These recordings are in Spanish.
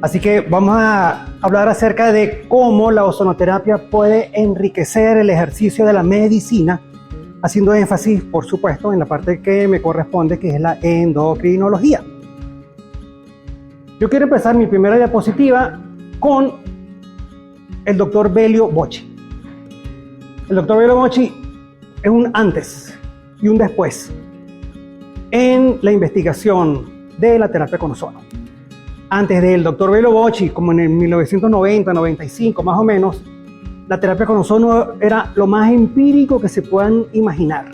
Así que vamos a hablar acerca de cómo la ozonoterapia puede enriquecer el ejercicio de la medicina, haciendo énfasis, por supuesto, en la parte que me corresponde, que es la endocrinología. Yo quiero empezar mi primera diapositiva con el doctor Velio Bocci. El doctor Velio Bocci es un antes y un después en la investigación de la terapia con ozono. Antes del doctor Velio Bocci, como en el 1990-95 más o menos, la terapia con ozono era lo más empírico que se puedan imaginar.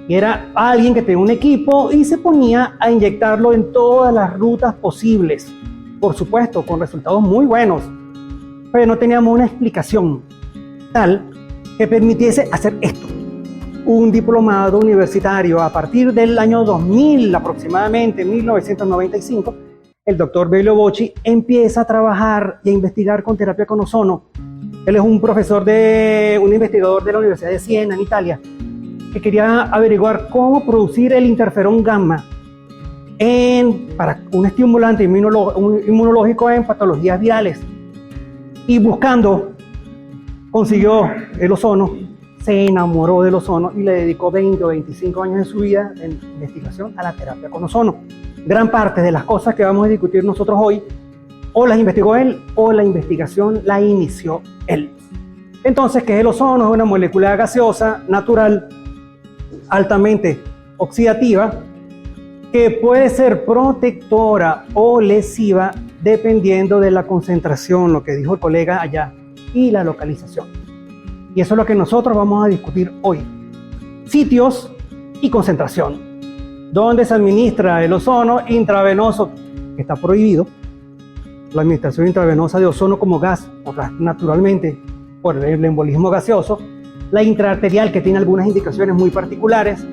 Y era alguien que tenía un equipo y se ponía a inyectarlo en todas las rutas posibles. Por supuesto, con resultados muy buenos. Pero no teníamos una explicación tal que permitiese hacer esto. Un diplomado universitario a partir del año 2000, aproximadamente 1995, el doctor Velio Bocci empieza a trabajar y a investigar con terapia con ozono. Él es un investigador de la Universidad de Siena, en Italia, que quería averiguar cómo producir el interferón gamma para un estimulante inmunológico en patologías virales. Y buscando, consiguió el ozono, se enamoró del ozono y le dedicó 20 o 25 años de su vida en investigación a la terapia con ozono. Gran parte de las cosas que vamos a discutir nosotros hoy, o las investigó él, o la investigación la inició él. Entonces, ¿qué es el ozono? Es una molécula gaseosa, natural, altamente oxidativa, que puede ser protectora o lesiva dependiendo de la concentración, lo que dijo el colega allá, y la localización. Y eso es lo que nosotros vamos a discutir hoy. Sitios y concentración. ¿Dónde se administra el ozono intravenoso? Que está prohibido. La administración intravenosa de ozono como gas, naturalmente, por el embolismo gaseoso. La intraarterial, que tiene algunas indicaciones muy particulares.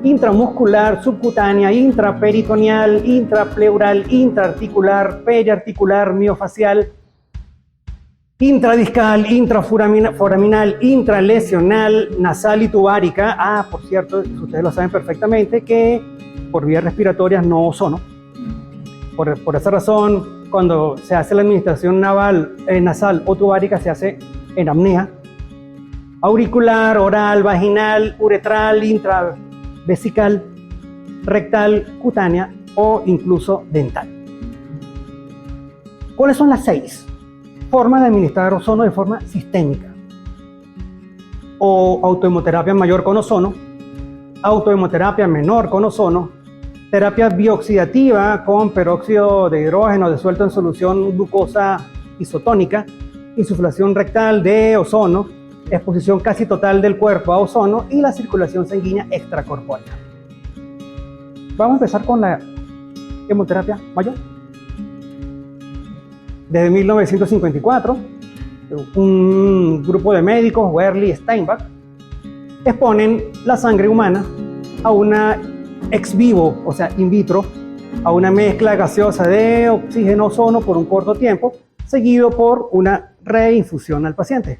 Intramuscular, subcutánea, intraperitoneal, intrapleural, intraarticular, periarticular, miofacial, intradiscal, intraforaminal, intralesional, nasal y tubárica. Por cierto, ustedes lo saben perfectamente que por vías respiratorias no ozono. Por esa razón, cuando se hace la administración nasal o tubárica, se hace en apnea. Auricular, oral, vaginal, uretral, intravesical, rectal, cutánea o incluso dental. ¿Cuáles son las 6 formas de administrar ozono de forma sistémica? O autohemoterapia mayor con ozono, autohemoterapia menor con ozono, terapia bioxidativa con peróxido de hidrógeno disuelto en solución glucosa isotónica, insuflación rectal de ozono, exposición casi total del cuerpo a ozono y la circulación sanguínea extracorpórea. Vamos a empezar con la hemoterapia mayor. Desde 1954, un grupo de médicos, Werle y Steinbach, exponen la sangre humana a una ex vivo, o sea, in vitro, a una mezcla gaseosa de oxígeno-ozono por un corto tiempo, seguido por una reinfusión al paciente.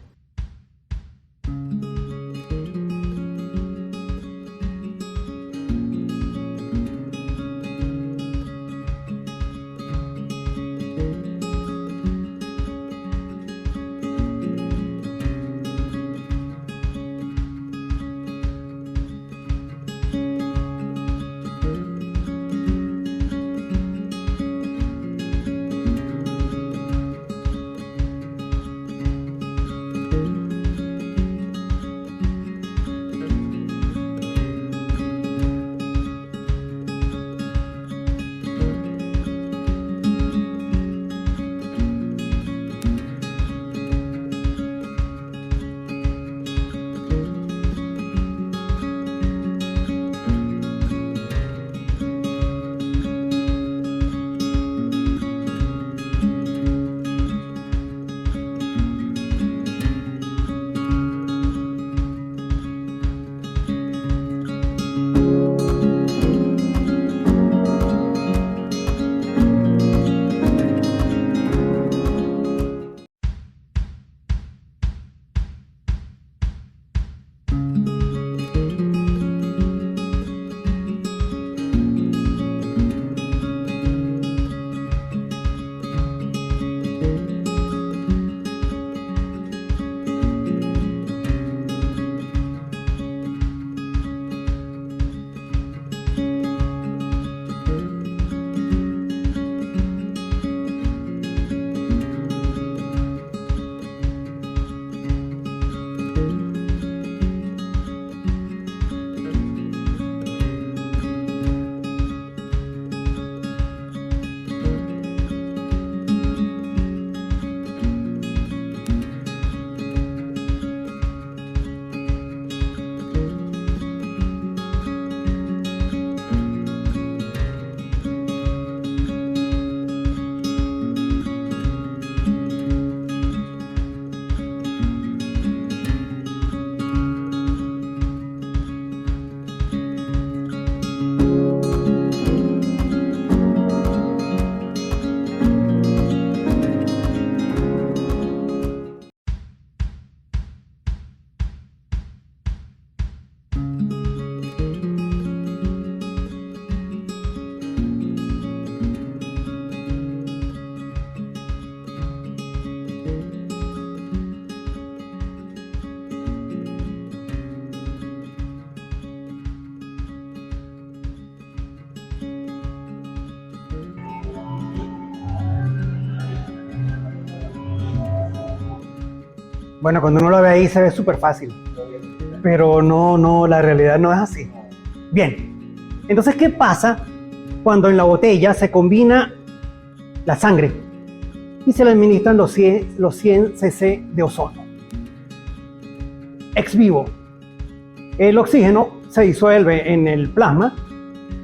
Bueno, cuando uno lo ve ahí se ve súper fácil, pero no, la realidad no es así. Bien, entonces, ¿qué pasa cuando en la botella se combina la sangre y se le administran los 100 cc de ozono? Ex vivo, el oxígeno se disuelve en el plasma,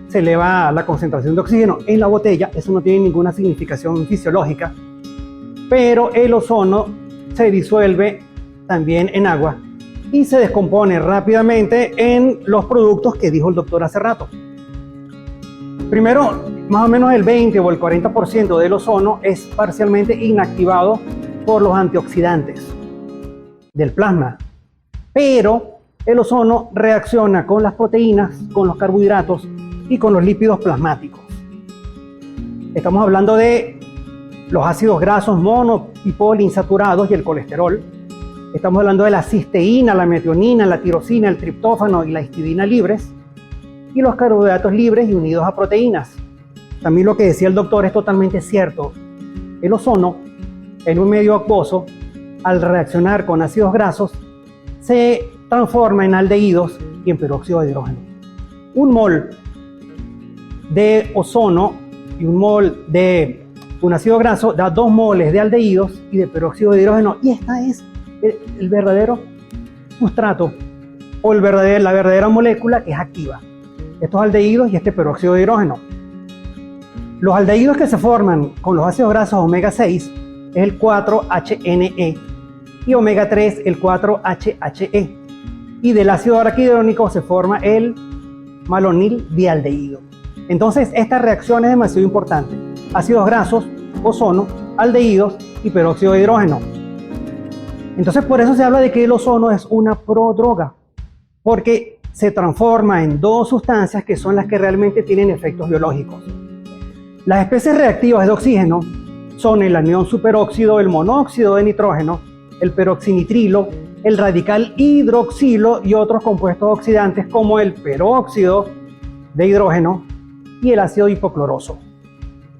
se eleva la concentración de oxígeno en la botella, eso no tiene ninguna significación fisiológica, pero el ozono se disuelve también en agua y se descompone rápidamente en los productos que dijo el doctor hace rato. Primero, más o menos el 20 o el 40% del ozono es parcialmente inactivado por los antioxidantes del plasma, pero el ozono reacciona con las proteínas, con los carbohidratos y con los lípidos plasmáticos. Estamos hablando de los ácidos grasos mono y poliinsaturados y el colesterol. Estamos hablando de la cisteína, la metionina, la tirosina, el triptófano y la histidina libres, y los carbohidratos libres y unidos a proteínas. También lo que decía el doctor es totalmente cierto. El ozono, en un medio acuoso, al reaccionar con ácidos grasos, se transforma en aldehídos y en peróxido de hidrógeno. Un mol de ozono y un mol de un ácido graso da 2 moles de aldehídos y de peróxido de hidrógeno, y esta es el verdadero sustrato o la verdadera molécula que es activa. Estos aldehídos y este peróxido de hidrógeno. Los aldehídos que se forman con los ácidos grasos omega 6 es el 4-HNE y omega 3 el 4-HHE, y del ácido araquidiónico se forma el malonil dialdehído. Entonces esta reacción es demasiado importante: ácidos grasos, ozono, aldehídos y peróxido de hidrógeno. Entonces por eso se habla de que el ozono es una prodroga, porque se transforma en 2 sustancias que son las que realmente tienen efectos biológicos. Las especies reactivas de oxígeno son el anión superóxido, el monóxido de nitrógeno, el peroxinitrilo, el radical hidroxilo y otros compuestos oxidantes como el peróxido de hidrógeno y el ácido hipocloroso.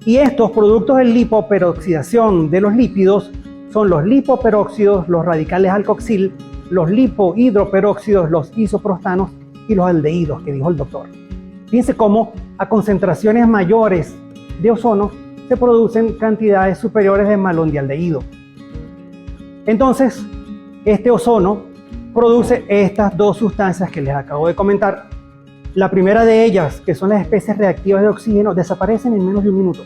Y estos productos de lipoperoxidación de los lípidos son los lipoperóxidos, los radicales alcoxil, los lipohidroperóxidos, los isoprostanos y los aldehídos que dijo el doctor. Fíjense cómo a concentraciones mayores de ozono se producen cantidades superiores de malondialdehído. Entonces, este ozono produce estas 2 sustancias que les acabo de comentar. La primera de ellas, que son las especies reactivas de oxígeno, desaparecen en menos de un minuto.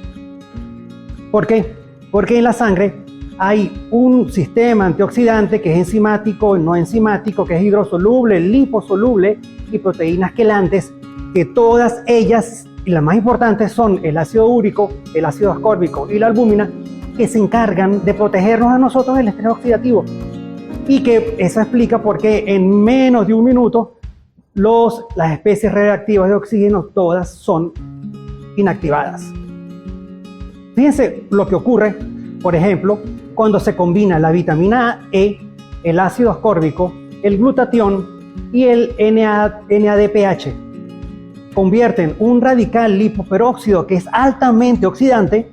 ¿Por qué? Porque en la sangre hay un sistema antioxidante que es enzimático, no enzimático, que es hidrosoluble, liposoluble y proteínas quelantes, que todas ellas, y las más importantes, son el ácido úrico, el ácido ascórbico y la albúmina, que se encargan de protegernos a nosotros del estrés oxidativo. Y que eso explica por qué en menos de un minuto las especies reactivas de oxígeno todas son inactivadas. Fíjense lo que ocurre, por ejemplo, cuando se combina la vitamina E, el ácido ascórbico, el glutatión y el NADPH. Convierten un radical lipoperóxido que es altamente oxidante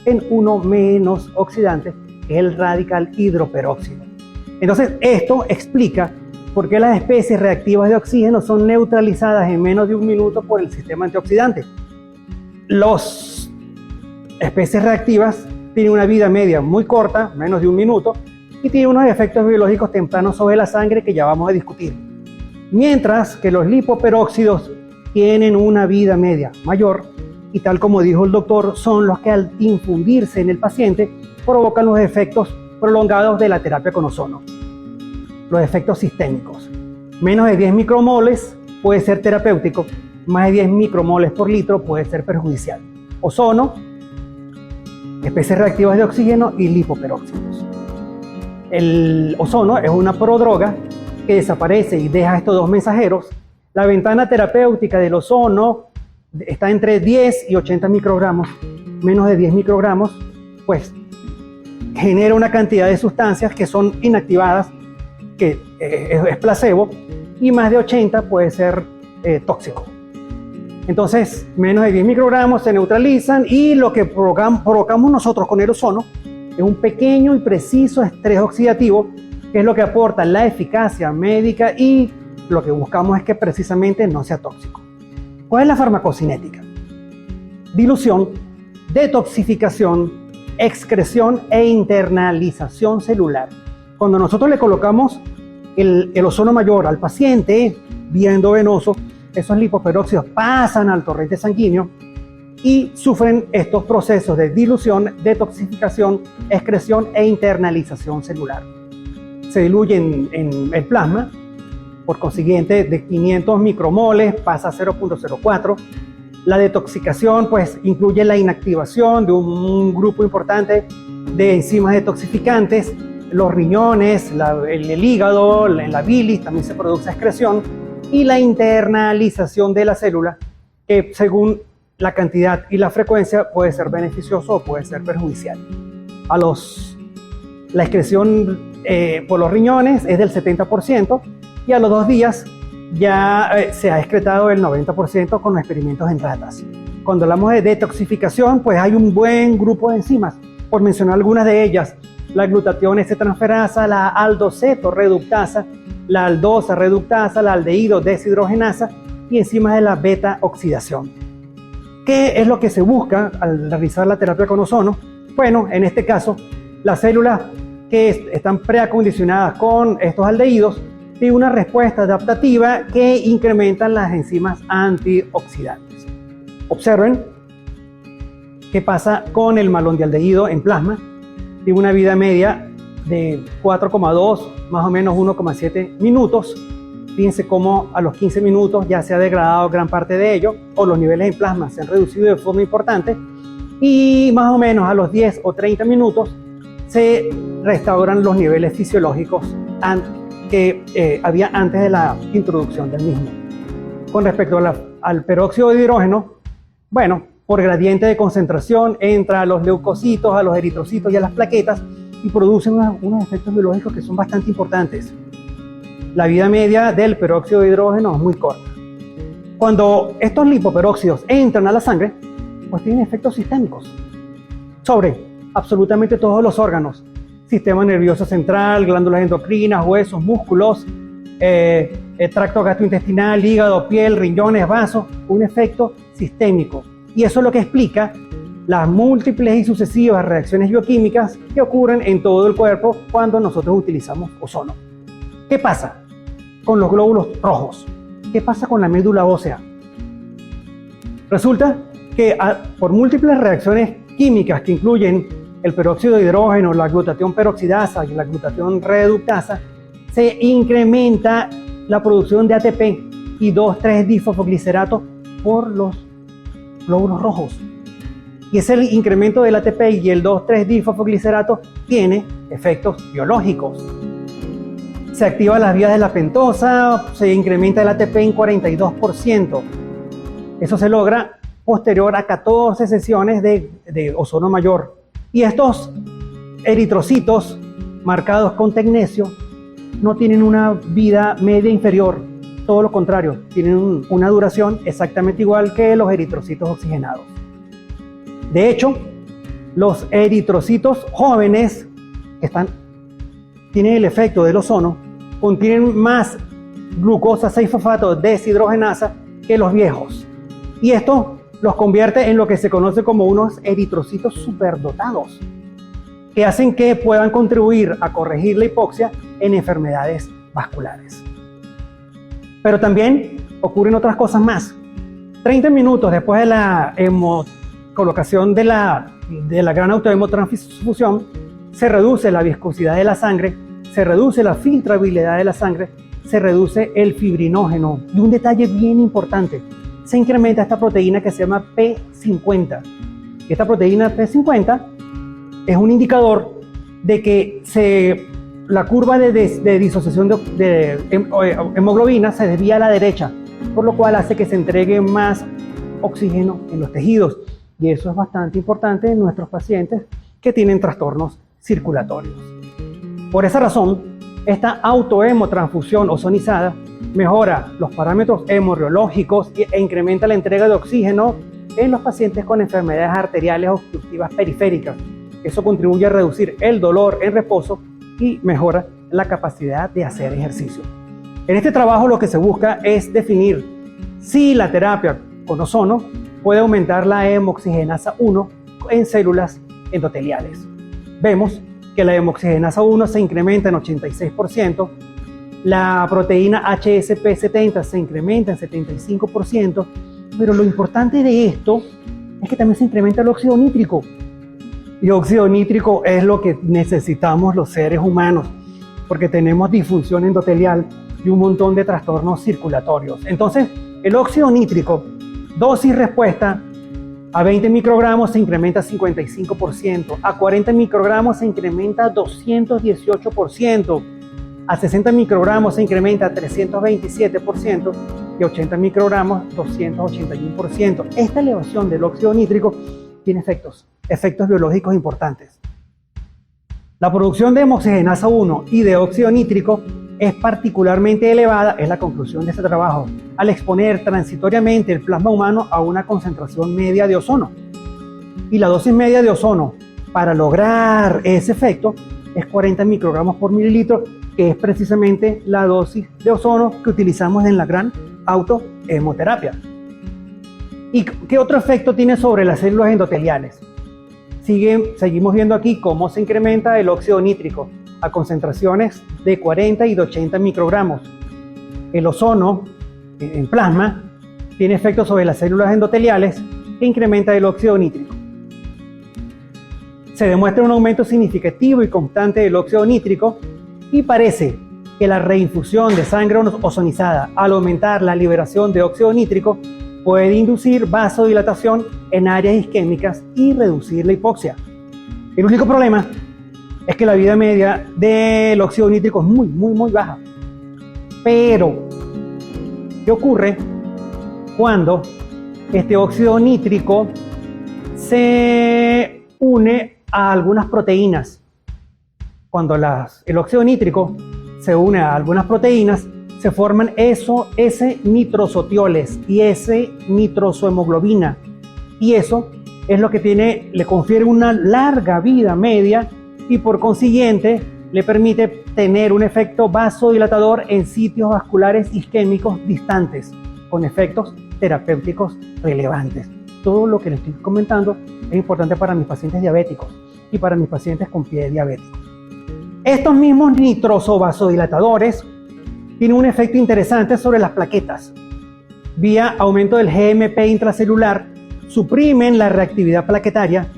en uno menos oxidante, que es el radical hidroperóxido. Entonces, esto explica por qué las especies reactivas de oxígeno son neutralizadas en menos de un minuto por el sistema antioxidante. Las especies reactivas tienen una vida media muy corta, menos de un minuto, y tienen unos efectos biológicos tempranos sobre la sangre que ya vamos a discutir. Mientras que los lipoperóxidos tienen una vida media mayor, y tal como dijo el doctor, son los que al infundirse en el paciente provocan los efectos prolongados de la terapia con ozono. Los efectos sistémicos. Menos de 10 micromoles puede ser terapéutico, más de 10 micromoles por litro puede ser perjudicial. Ozono, especies reactivas de oxígeno y lipoperóxidos. El ozono es una prodroga que desaparece y deja estos 2 mensajeros. La ventana terapéutica del ozono está entre 10 y 80 microgramos. Menos de 10 microgramos, pues genera una cantidad de sustancias que son inactivadas, que es placebo, y más de 80 puede ser tóxico. Entonces, menos de 10 microgramos se neutralizan, y lo que provocamos nosotros con el ozono es un pequeño y preciso estrés oxidativo que es lo que aporta la eficacia médica y lo que buscamos es que precisamente no sea tóxico. ¿Cuál es la farmacocinética? Dilución, detoxificación, excreción e internalización celular. Cuando nosotros le colocamos el ozono mayor al paciente vía endovenoso, esos lipoperóxidos pasan al torrente sanguíneo y sufren estos procesos de dilución, detoxificación, excreción e internalización celular. Se diluyen en el plasma, por consiguiente de 500 micromoles pasa a 0.04. La detoxificación pues incluye la inactivación de un grupo importante de enzimas detoxificantes, los riñones, el hígado, la bilis, también se produce excreción, y la internalización de la célula, que según la cantidad y la frecuencia puede ser beneficioso o puede ser perjudicial. La excreción por los riñones es del 70% y a los 2 días ya se ha excretado el 90% con los experimentos en ratas. Cuando hablamos de detoxificación, pues hay un buen grupo de enzimas, por mencionar algunas de ellas: la glutatión S-transferasa, la aldocetoreductasa, la aldosa reductasa, la aldehído deshidrogenasa y enzimas de la beta-oxidación. ¿Qué es lo que se busca al realizar la terapia con ozono? Bueno, en este caso, las células que están preacondicionadas con estos aldehídos tienen una respuesta adaptativa que incrementan las enzimas antioxidantes. Observen qué pasa con el malondialdehído en plasma. Tiene una vida media de 4,2, más o menos 1,7 minutos. Fíjense cómo a los 15 minutos ya se ha degradado gran parte de ello, o los niveles en plasma se han reducido de forma importante, y más o menos a los 10 o 30 minutos se restauran los niveles fisiológicos que había antes de la introducción del mismo. Con respecto al peróxido de hidrógeno, bueno, por gradiente de concentración entra a los leucocitos, a los eritrocitos y a las plaquetas y producen unos efectos biológicos que son bastante importantes. La vida media del peróxido de hidrógeno es muy corta. Cuando estos lipoperóxidos entran a la sangre, pues tienen efectos sistémicos sobre absolutamente todos los órganos: sistema nervioso central, glándulas endocrinas, huesos, músculos, tracto gastrointestinal, hígado, piel, riñones, vasos, un efecto sistémico. Y eso es lo que explica las múltiples y sucesivas reacciones bioquímicas que ocurren en todo el cuerpo cuando nosotros utilizamos ozono. ¿Qué pasa con los glóbulos rojos? ¿Qué pasa con la médula ósea? Resulta que por múltiples reacciones químicas que incluyen el peróxido de hidrógeno, la glutatión peroxidasa y la glutatión reductasa, se incrementa la producción de ATP y 2,3-difosfoglicerato por los glóbulos rojos. Y ese incremento del ATP y el 2,3-difosfoglicerato tiene efectos biológicos. Se activan las vías de la pentosa, se incrementa el ATP en 42%. Eso se logra posterior a 14 sesiones de ozono mayor. Y estos eritrocitos marcados con tecnesio no tienen una vida media inferior, todo lo contrario, tienen una duración exactamente igual que los eritrocitos oxigenados. De hecho, los eritrocitos jóvenes que tienen el efecto del ozono contienen más glucosa 6-fosfato deshidrogenasa que los viejos. Y esto los convierte en lo que se conoce como unos eritrocitos superdotados, que hacen que puedan contribuir a corregir la hipoxia en enfermedades vasculares. Pero también ocurren otras cosas más. 30 minutos después de la colocación de la gran autohemotransfusión, se reduce la viscosidad de la sangre, se reduce la filtrabilidad de la sangre, se reduce el fibrinógeno. Y un detalle bien importante: se incrementa esta proteína que se llama P50. Esta proteína P50 es un indicador de que la curva de disociación de hemoglobina se desvía a la derecha, por lo cual hace que se entregue más oxígeno en los tejidos. Y eso es bastante importante en nuestros pacientes que tienen trastornos circulatorios. Por esa razón, esta autohemotransfusión ozonizada mejora los parámetros hemorreológicos e incrementa la entrega de oxígeno en los pacientes con enfermedades arteriales obstructivas periféricas. Eso contribuye a reducir el dolor en reposo y mejora la capacidad de hacer ejercicio. En este trabajo lo que se busca es definir si la terapia con ozono puede aumentar la hemoxigenasa 1 en células endoteliales. Vemos que la hemoxigenasa 1 se incrementa en 86%, la proteína HSP70 se incrementa en 75%, pero lo importante de esto es que también se incrementa el óxido nítrico. Y óxido nítrico es lo que necesitamos los seres humanos, porque tenemos disfunción endotelial y un montón de trastornos circulatorios. Entonces, el óxido nítrico, dosis respuesta, a 20 microgramos se incrementa 55%, a 40 microgramos se incrementa 218%, a 60 microgramos se incrementa 327% y a 80 microgramos 281%. Esta elevación del óxido nítrico tiene efectos biológicos importantes. La producción de hemoxigenasa 1 y de óxido nítrico es particularmente elevada, es la conclusión de este trabajo, al exponer transitoriamente el plasma humano a una concentración media de ozono. Y la dosis media de ozono para lograr ese efecto es 40 microgramos por mililitro, que es precisamente la dosis de ozono que utilizamos en la gran autohemoterapia. ¿Y qué otro efecto tiene sobre las células endoteliales? Seguimos viendo aquí cómo se incrementa el óxido nítrico a concentraciones de 40 y de 80 microgramos. El ozono en plasma tiene efectos sobre las células endoteliales que incrementa el óxido nítrico. Se demuestra un aumento significativo y constante del óxido nítrico y parece que la reinfusión de sangre ozonizada al aumentar la liberación de óxido nítrico puede inducir vasodilatación en áreas isquémicas y reducir la hipoxia. El único problema es que la vida media del óxido nítrico es muy baja. Pero, ¿qué ocurre cuando este óxido nítrico se une a algunas proteínas? Cuando el óxido nítrico se une a algunas proteínas, se forman S-nitrosotioles y S-nitrosohemoglobina. Y eso es lo que le confiere una larga vida media y por consiguiente le permite tener un efecto vasodilatador en sitios vasculares isquémicos distantes, con efectos terapéuticos relevantes. Todo lo que les estoy comentando es importante para mis pacientes diabéticos y para mis pacientes con pie diabético. Estos mismos nitrosobasodilatadores tienen un efecto interesante sobre las plaquetas. Vía aumento del GMP intracelular, suprimen la reactividad plaquetaria,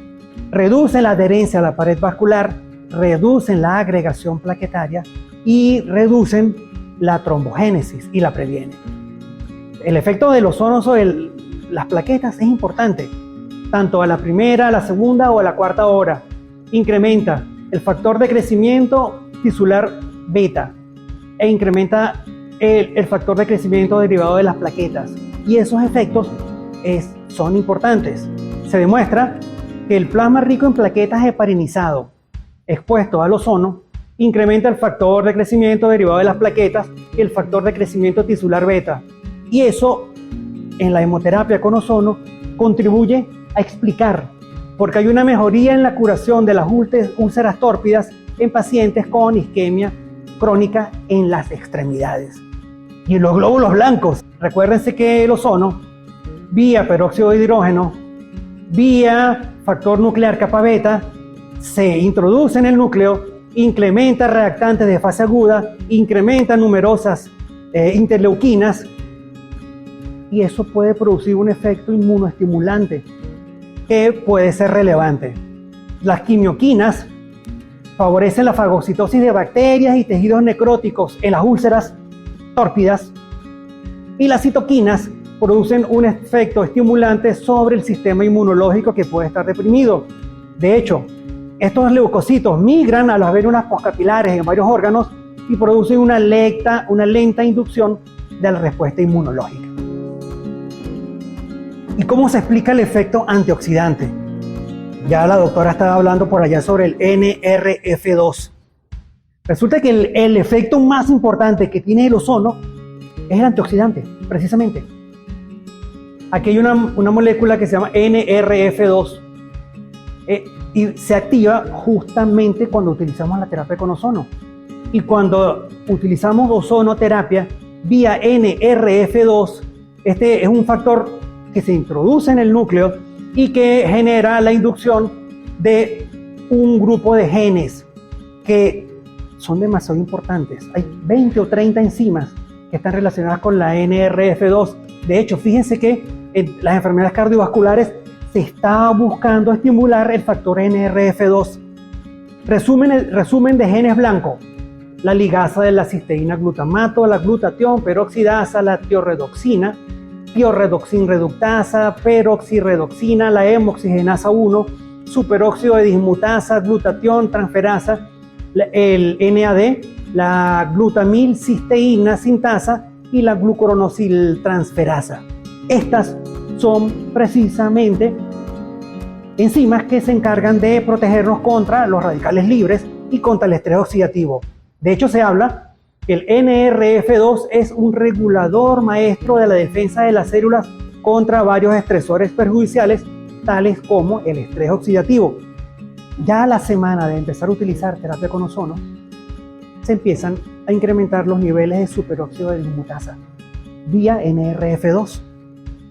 reducen la adherencia a la pared vascular, reducen la agregación plaquetaria y reducen la trombogénesis y la previenen. El efecto del ozono sobre las plaquetas es importante, tanto a la primera, a la segunda o a la cuarta hora. Incrementa el factor de crecimiento tisular beta e incrementa el factor de crecimiento derivado de las plaquetas. Y esos efectos son importantes. Se demuestra que el plasma rico en plaquetas heparinizado expuesto al ozono incrementa el factor de crecimiento derivado de las plaquetas y el factor de crecimiento tisular beta. Y eso en la hemoterapia con ozono contribuye a explicar porque hay una mejoría en la curación de las úlceras tórpidas en pacientes con isquemia crónica en las extremidades. Y en los glóbulos blancos, recuérdense que el ozono, vía peróxido de hidrógeno, vía factor nuclear kappa beta, se introduce en el núcleo, incrementa reactantes de fase aguda, incrementa numerosas interleuquinas, y eso puede producir un efecto inmunoestimulante que puede ser relevante. Las quimioquinas favorecen la fagocitosis de bacterias y tejidos necróticos en las úlceras tórpidas, y las citoquinas producen un efecto estimulante sobre el sistema inmunológico que puede estar deprimido. De hecho, estos leucocitos migran a las vénulas postcapilares en varios órganos y producen una lenta inducción de la respuesta inmunológica. ¿Y cómo se explica el efecto antioxidante? Ya la doctora estaba hablando por allá sobre el NRF2. Resulta que el efecto más importante que tiene el ozono es el antioxidante, precisamente. Aquí hay una molécula que se llama NRF2 y se activa justamente cuando utilizamos la terapia con ozono. Y cuando utilizamos ozonoterapia vía NRF2, este es un factor que se introduce en el núcleo y que genera la inducción de un grupo de genes que son demasiado importantes. Hay 20 o 30 enzimas que están relacionadas con la NRF2. De hecho, fíjense que en las enfermedades cardiovasculares se está buscando estimular el factor NRF2. Resumen de genes blancos: la ligasa de la cisteína glutamato, la glutatión peroxidasa, la tiorredoxina, tiorredoxin reductasa, peroxirredoxina, la hemoxigenasa 1, superóxido de dismutasa, glutatión transferasa, el NAD, la glutamil cisteína sintasa y la glucuronosil transferasa. Estas son precisamente enzimas que se encargan de protegernos contra los radicales libres y contra el estrés oxidativo. De hecho, se habla que el NRF2 es un regulador maestro de la defensa de las células contra varios estresores perjudiciales, tales como el estrés oxidativo. Ya a la semana de empezar a utilizar terapia con ozono, se empiezan a incrementar los niveles de superóxido de dismutasa vía NRF2.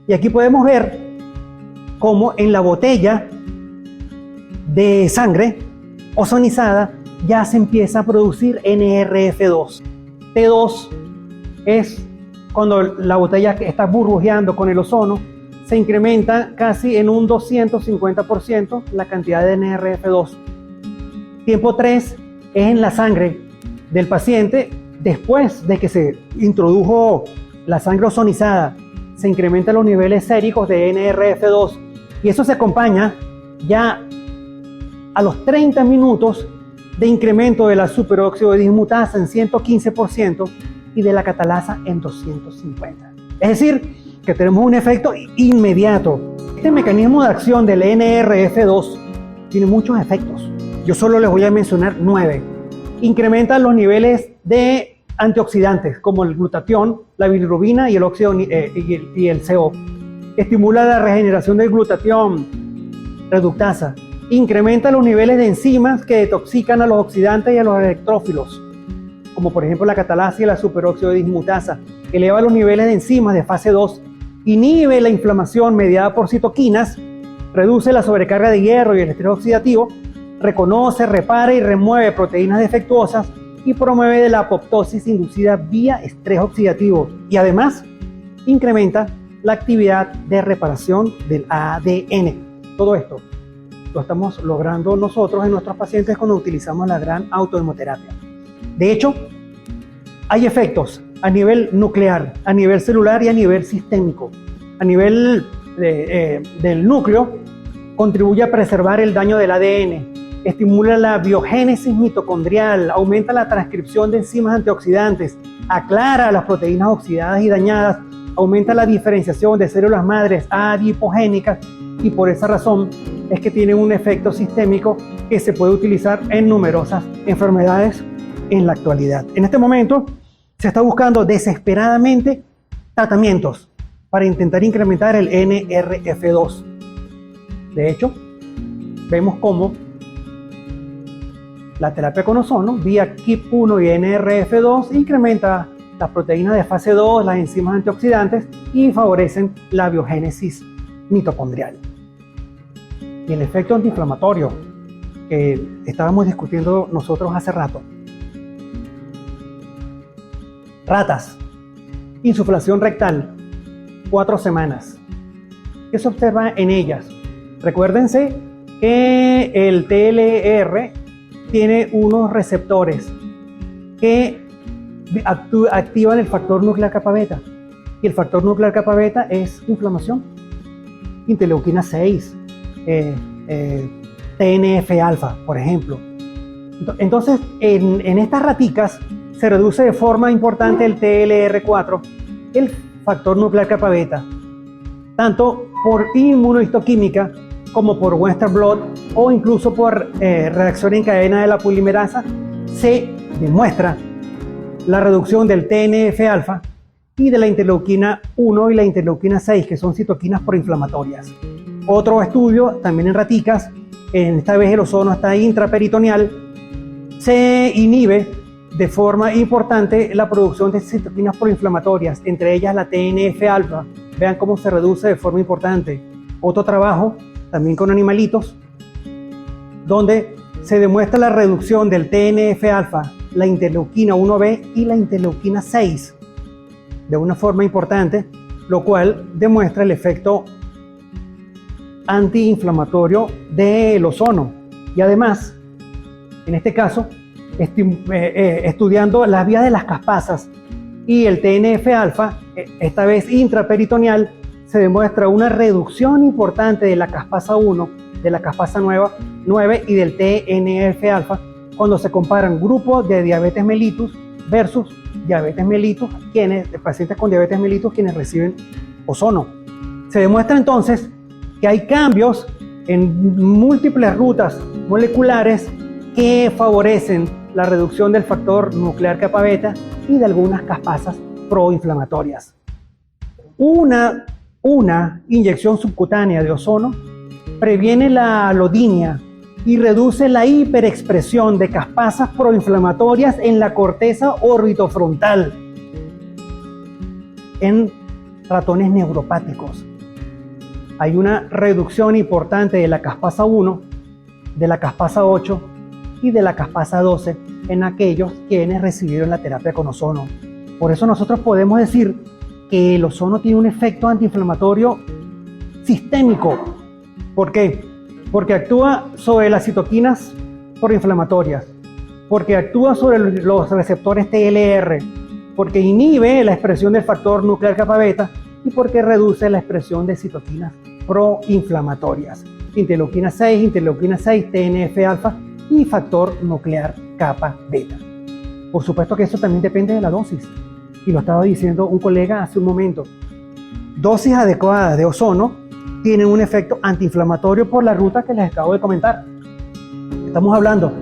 Y aquí podemos ver cómo en la botella de sangre ozonizada ya se empieza a producir NRF2. T2 es cuando la botella está burbujeando con el ozono, se incrementa casi en un 250% la cantidad de NRF2. Tiempo 3 es en la sangre del paciente después de que se introdujo la sangre ozonizada. Se incrementan los niveles séricos de NRF2 y eso se acompaña ya a los 30 minutos de incremento de la superóxido de dismutasa en 115% y de la catalasa en 250. Es decir, que tenemos un efecto inmediato. Este mecanismo de acción del NRF2 tiene muchos efectos. Yo solo les voy a mencionar 9. Incrementa los niveles de antioxidantes como el glutatión, la bilirrubina y el óxido y el CO. Estimula la regeneración del glutatión reductasa. Incrementa los niveles de enzimas que detoxican a los oxidantes y a los electrófilos, como por ejemplo la catalasa y la superóxido de dismutasa. Eleva los niveles de enzimas de fase 2. Inhibe la inflamación mediada por citoquinas. Reduce la sobrecarga de hierro y el estrés oxidativo. Reconoce, repara y remueve proteínas defectuosas y promueve la apoptosis inducida vía estrés oxidativo. Y además, incrementa la actividad de reparación del ADN. Todo esto lo estamos logrando nosotros en nuestros pacientes cuando utilizamos la gran autohemoterapia. De hecho, hay efectos a nivel nuclear, a nivel celular y a nivel sistémico. A nivel del núcleo, contribuye a preservar el daño del ADN, estimula la biogénesis mitocondrial, aumenta la transcripción de enzimas antioxidantes, aclara las proteínas oxidadas y dañadas, aumenta la diferenciación de células madres adipogénicas y por esa razón es que tiene un efecto sistémico que se puede utilizar en numerosas enfermedades en la actualidad. En este momento se está buscando desesperadamente tratamientos para intentar incrementar el NRF2. De hecho, vemos cómo la terapia con ozono vía KIP1 y NRF2 incrementa las proteínas de fase 2, las enzimas antioxidantes y favorecen la biogénesis mitocondrial. Y el efecto antiinflamatorio que estábamos discutiendo nosotros hace rato. Ratas, insuflación rectal, 4 semanas. ¿Qué se observa en ellas? Recuérdense que el TLR tiene unos receptores que activan el factor nuclear kappa beta. Y el factor nuclear kappa beta es inflamación. Interleuquina 6, TNF-alfa, por ejemplo. Entonces, en estas raticas se reduce de forma importante el TLR4, el factor nuclear kappa beta, tanto por inmunohistoquímica como por Western blot o incluso por reacción en cadena de la polimerasa. Se demuestra la reducción del TNF-alfa y de la interleuquina 1 y la interleuquina 6, que son citoquinas proinflamatorias. Otro estudio, también en raticas, esta vez el ozono está intraperitoneal, se inhibe de forma importante la producción de citoquinas proinflamatorias, entre ellas la TNF-alfa. Vean cómo se reduce de forma importante. Otro trabajo, también con animalitos, donde se demuestra la reducción del TNF-alfa, la interleuquina 1B y la interleuquina 6 de una forma importante, lo cual demuestra el efecto antiinflamatorio del ozono. Y además, en este caso, estudiando las vías de las caspasas y el TNF-alfa, esta vez intraperitoneal, se demuestra una reducción importante de la caspasa 1, de la caspasa 9 y del TNF-alfa cuando se comparan grupos de diabetes mellitus versus diabetes mellitus, pacientes con diabetes mellitus quienes reciben ozono. Se demuestra entonces que hay cambios en múltiples rutas moleculares que favorecen la reducción del factor nuclear kappa beta y de algunas caspasas proinflamatorias. Una inyección subcutánea de ozono previene la alodinia y reduce la hiperexpresión de caspasas proinflamatorias en la corteza orbitofrontal en ratones neuropáticos. Hay una reducción importante de la caspasa 1, de la caspasa 8 y de la caspasa 12 en aquellos quienes recibieron la terapia con ozono. Por eso nosotros podemos decir que el ozono tiene un efecto antiinflamatorio sistémico. ¿Por qué? Porque actúa sobre las citoquinas proinflamatorias, porque actúa sobre los receptores TLR, porque inhibe la expresión del factor nuclear kappa beta y porque reduce la expresión de citoquinas proinflamatorias. Interleuquina 6, TNF-alfa y factor nuclear kappa beta. Por supuesto que eso también depende de la dosis. Y lo estaba diciendo un colega hace un momento. Dosis adecuadas de ozono tienen un efecto antiinflamatorio por la ruta que les acabo de comentar. Estamos hablando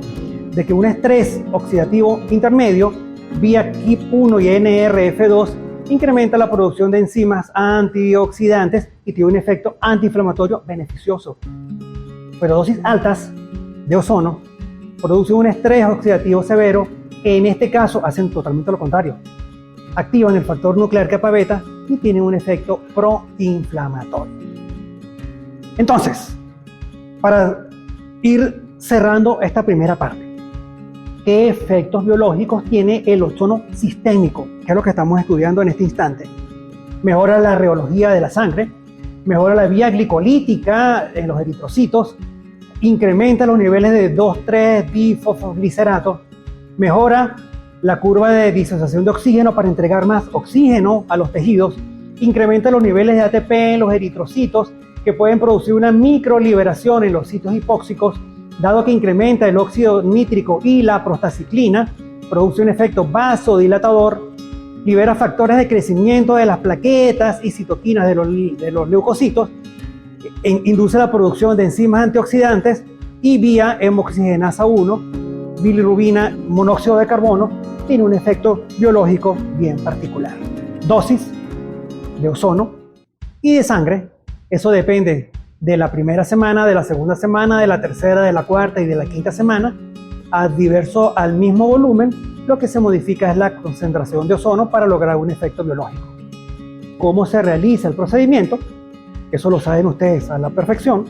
de que un estrés oxidativo intermedio vía KIP1 y NRF2 incrementa la producción de enzimas antioxidantes y tiene un efecto antiinflamatorio beneficioso. Pero dosis altas de ozono producen un estrés oxidativo severo que en este caso hacen totalmente lo contrario. Activan el factor nuclear kappa beta y tienen un efecto proinflamatorio. Entonces, para ir cerrando esta primera parte, ¿qué efectos biológicos tiene el ozono sistémico? Que es lo que estamos estudiando en este instante. Mejora la reología de la sangre, mejora la vía glicolítica en los eritrocitos, incrementa los niveles de 2,3-difosfoglicerato, mejora la curva de disociación de oxígeno para entregar más oxígeno a los tejidos, incrementa los niveles de ATP en los eritrocitos que pueden producir una microliberación en los sitios hipóxicos, dado que incrementa el óxido nítrico y la prostaciclina, produce un efecto vasodilatador, libera factores de crecimiento de las plaquetas y citoquinas de los leucocitos, induce la producción de enzimas antioxidantes y vía hemoxigenasa 1, bilirrubina, monóxido de carbono, tiene un efecto biológico bien particular. Dosis de ozono y de sangre, eso depende de la primera semana, de la segunda semana, de la tercera, de la cuarta y de la quinta semana, adverso al mismo volumen, lo que se modifica es la concentración de ozono para lograr un efecto biológico. ¿Cómo se realiza el procedimiento? Eso lo saben ustedes a la perfección.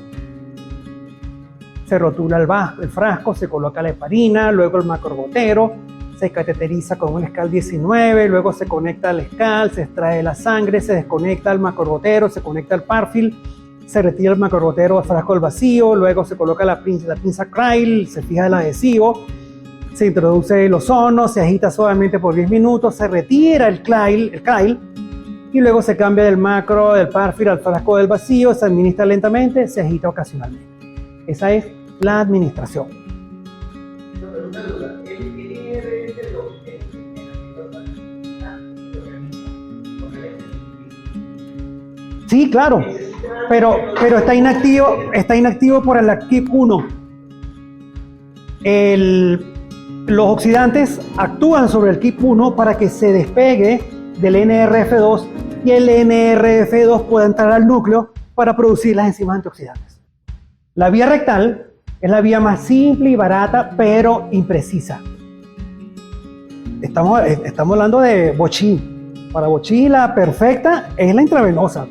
Se rotula el frasco, se coloca la heparina, luego el macrogotero, se cateteriza con un SCAL 19, luego se conecta al SCAL, se extrae la sangre, se desconecta el macrogotero, se conecta al Parfil, se retira el macrogotero al frasco del vacío, luego se coloca la pinza Crile, se fija el adhesivo, se introduce el ozono, se agita suavemente por 10 minutos, se retira el Crile y luego se cambia del Parfil al frasco del vacío, se administra lentamente, se agita ocasionalmente. Esa es la administración. Sí, claro, pero está inactivo por el KIP1. Los oxidantes actúan sobre el KIP1 para que se despegue del NRF2 y el NRF2 pueda entrar al núcleo para producir las enzimas antioxidantes. La vía rectal es la vía más simple y barata, pero imprecisa. estamos hablando de Bochi. Para Bochi la perfecta es la intravenosa.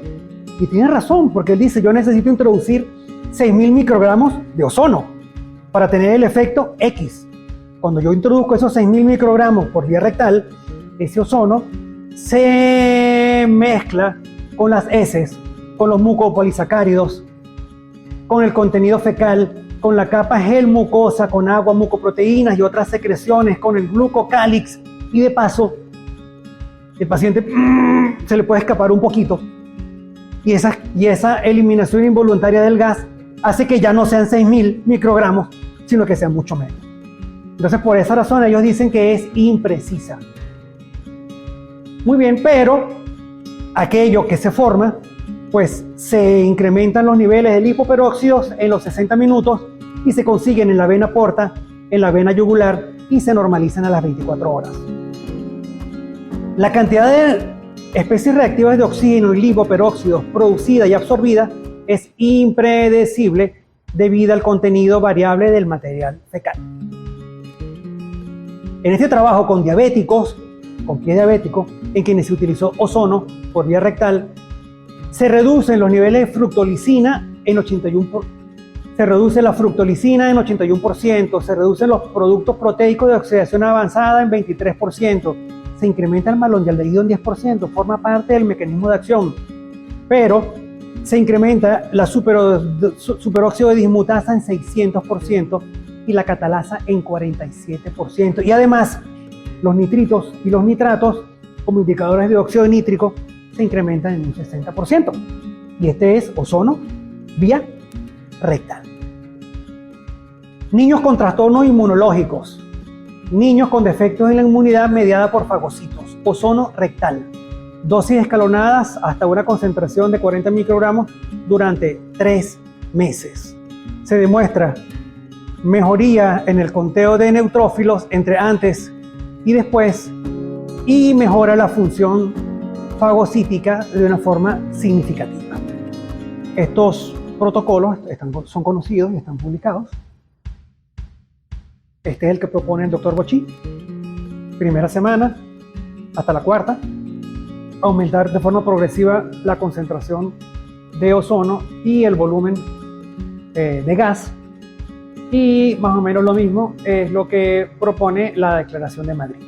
Y tiene razón, porque él dice, yo necesito introducir 6.000 microgramos de ozono para tener el efecto X. Cuando yo introduzco esos 6.000 microgramos por vía rectal, ese ozono se mezcla con las heces, con los mucopolisacáridos, con el contenido fecal, con la capa gel mucosa, con agua, mucoproteínas y otras secreciones, con el glucocálix, y de paso el paciente se le puede escapar un poquito, y esa eliminación involuntaria del gas hace que ya no sean 6.000 microgramos, sino que sean mucho menos. Entonces, por esa razón ellos dicen que es imprecisa. Muy bien, pero aquello que se forma, pues se incrementan los niveles de lipoperóxidos en los 60 minutos y se consiguen en la vena porta, en la vena yugular, y se normalizan a las 24 horas. La cantidad de especies reactivas de oxígeno y lipoperóxidos producida y absorbida es impredecible debido al contenido variable del material fecal. En este trabajo con diabéticos, con pie diabético, en quienes se utilizó ozono por vía rectal, se reducen los niveles de fructolicina en 81%, se reduce la fructolicina en 81%, se reducen los productos proteicos de oxidación avanzada en 23%, se incrementa el malondialdehído en 10%, forma parte del mecanismo de acción, pero se incrementa la superóxido de dismutasa en 600% y la catalasa en 47%. Y además, los nitritos y los nitratos, como indicadores de óxido nítrico, se incrementan en un 60%. Y este es ozono vía rectal. Niños con trastornos inmunológicos, niños con defectos en la inmunidad mediada por fagocitos, ozono rectal. Dosis escalonadas hasta una concentración de 40 microgramos durante 3 meses. Se demuestra mejoría en el conteo de neutrófilos entre antes y después y mejora la función fagocítica de una forma significativa. Estos protocolos son conocidos y están publicados. Este es el que propone el Dr. Bochi. Primera semana hasta la cuarta, aumentar de forma progresiva la concentración de ozono y el volumen de gas. Y más o menos lo mismo es lo que propone la Declaración de Madrid.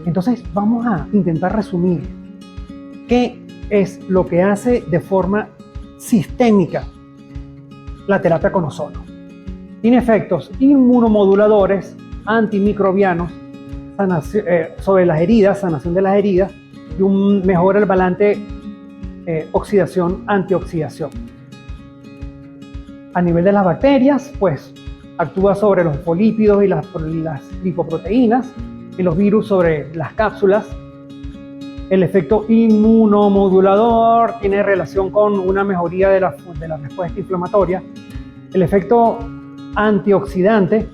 Entonces vamos a intentar resumir qué es lo que hace de forma sistémica la terapia con ozono. Tiene efectos inmunomoduladores, antimicrobianos, sobre las heridas, sanación de las heridas, y mejora el balance oxidación-antioxidación. A nivel de las bacterias, pues actúa sobre los fosfolípidos y las lipoproteínas, en los virus sobre las cápsulas. El efecto inmunomodulador tiene relación con una mejoría de la respuesta inflamatoria. El efecto antioxidante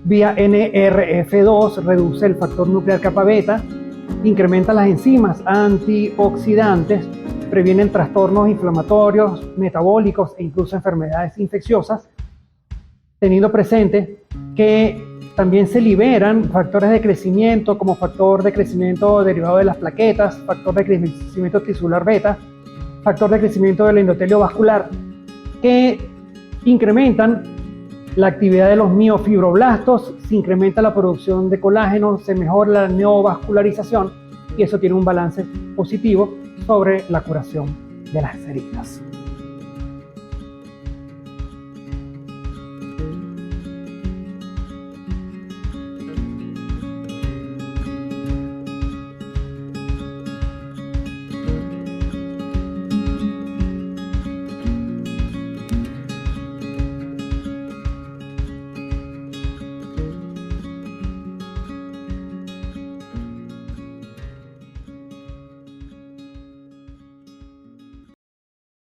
vía NRF2 reduce el factor nuclear kappa beta, incrementa las enzimas antioxidantes, previenen trastornos inflamatorios, metabólicos e incluso enfermedades infecciosas, teniendo presente que también se liberan factores de crecimiento como factor de crecimiento derivado de las plaquetas, factor de crecimiento tisular beta, factor de crecimiento del endotelio vascular, que incrementan la actividad de los miofibroblastos, se incrementa la producción de colágeno, se mejora la neovascularización y eso tiene un balance positivo sobre la curación de las heridas.